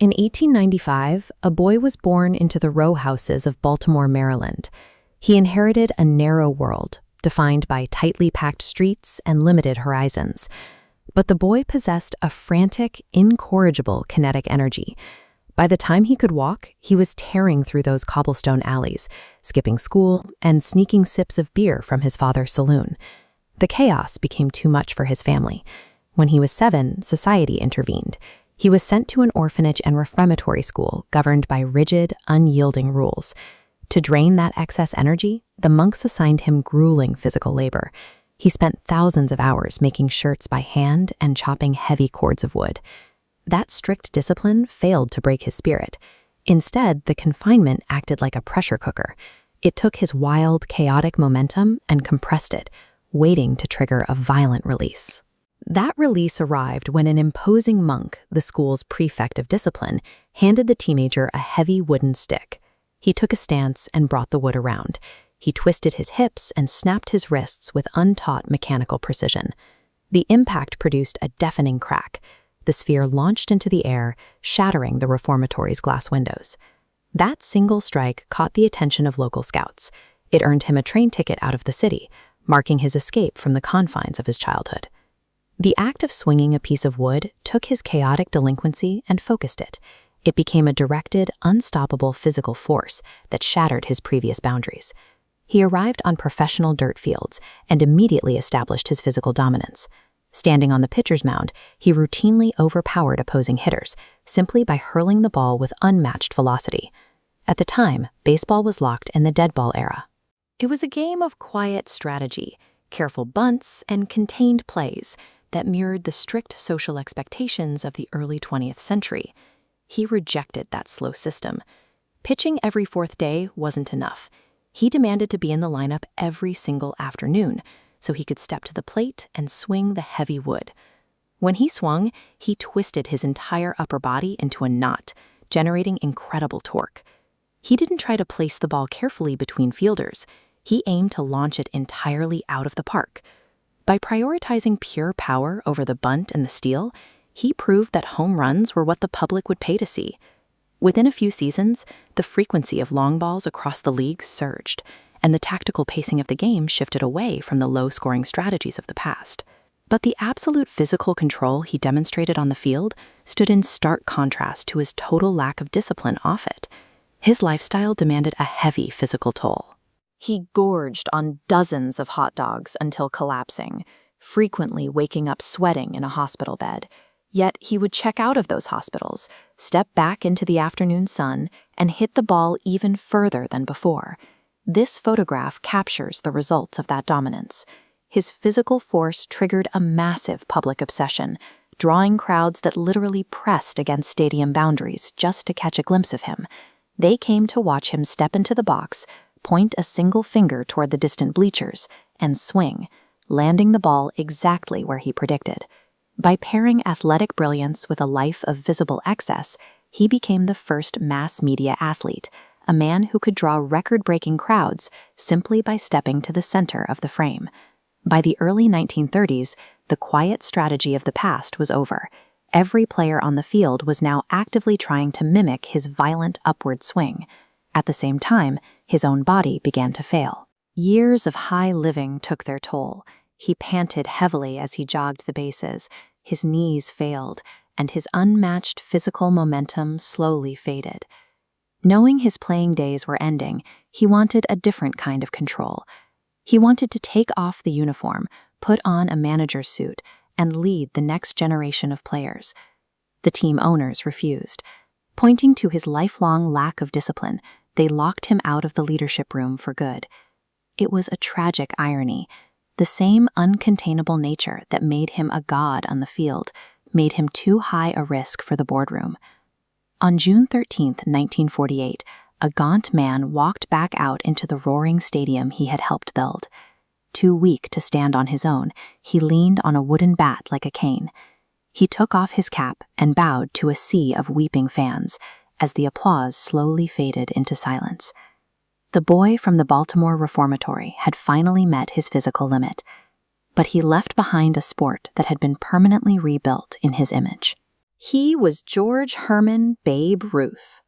In 1895, a boy was born into the row houses of Baltimore, Maryland. He inherited a narrow world, defined by tightly packed streets and limited horizons. But the boy possessed a frantic, incorrigible kinetic energy. By the time he could walk, he was tearing through those cobblestone alleys, skipping school and sneaking sips of beer from his father's saloon. The chaos became too much for his family. When he was 7, society intervened. He was sent to an orphanage and reformatory school governed by rigid, unyielding rules. To drain that excess energy, the monks assigned him grueling physical labor. He spent thousands of hours making shirts by hand and chopping heavy cords of wood. That strict discipline failed to break his spirit. Instead, the confinement acted like a pressure cooker. It took his wild, chaotic momentum and compressed it, waiting to trigger a violent release. That release arrived when an imposing monk, the school's prefect of discipline, handed the teenager a heavy wooden stick. He took a stance and brought the wood around. He twisted his hips and snapped his wrists with untaught mechanical precision. The impact produced a deafening crack. The sphere launched into the air, shattering the reformatory's glass windows. That single strike caught the attention of local scouts. It earned him a train ticket out of the city, marking his escape from the confines of his childhood. The act of swinging a piece of wood took his chaotic delinquency and focused it. It became a directed, unstoppable physical force that shattered his previous boundaries. He arrived on professional dirt fields and immediately established his physical dominance. Standing on the pitcher's mound, he routinely overpowered opposing hitters, simply by hurling the ball with unmatched velocity. At the time, baseball was locked in the dead ball era. It was a game of quiet strategy, careful bunts, and contained plays that mirrored the strict social expectations of the early 20th century. He rejected that slow system. Pitching every 4th day wasn't enough. He demanded to be in the lineup every single afternoon, so he could step to the plate and swing the heavy wood. When he swung, he twisted his entire upper body into a knot, generating incredible torque. He didn't try to place the ball carefully between fielders. He aimed to launch it entirely out of the park. By prioritizing pure power over the bunt and the steal, he proved that home runs were what the public would pay to see. Within a few seasons, the frequency of long balls across the league surged, and the tactical pacing of the game shifted away from the low-scoring strategies of the past. But the absolute physical control he demonstrated on the field stood in stark contrast to his total lack of discipline off it. His lifestyle demanded a heavy physical toll. He gorged on dozens of hot dogs until collapsing, frequently waking up sweating in a hospital bed. Yet he would check out of those hospitals, step back into the afternoon sun, and hit the ball even further than before. This photograph captures the results of that dominance. His physical force triggered a massive public obsession, drawing crowds that literally pressed against stadium boundaries just to catch a glimpse of him. They came to watch him step into the box, point a single finger toward the distant bleachers, and swing, landing the ball exactly where he predicted. By pairing athletic brilliance with a life of visible excess, he became the first mass media athlete, a man who could draw record-breaking crowds simply by stepping to the center of the frame. By the early 1930s, the quiet strategy of the past was over. Every player on the field was now actively trying to mimic his violent upward swing. At the same time, his own body began to fail. Years of high living took their toll. He panted heavily as he jogged the bases. His knees failed, and his unmatched physical momentum slowly faded. Knowing his playing days were ending, he wanted a different kind of control. He wanted to take off the uniform, put on a manager's suit, and lead the next generation of players. The team owners refused. Pointing to his lifelong lack of discipline, they locked him out of the leadership room for good. It was a tragic irony. The same uncontainable nature that made him a god on the field made him too high a risk for the boardroom. On June 13, 1948, a gaunt man walked back out into the roaring stadium he had helped build. Too weak to stand on his own, he leaned on a wooden bat like a cane. He took off his cap and bowed to a sea of weeping fans as the applause slowly faded into silence. The boy from the Baltimore Reformatory had finally met his physical limit, but he left behind a sport that had been permanently rebuilt in his image. He was George Herman Babe Ruth.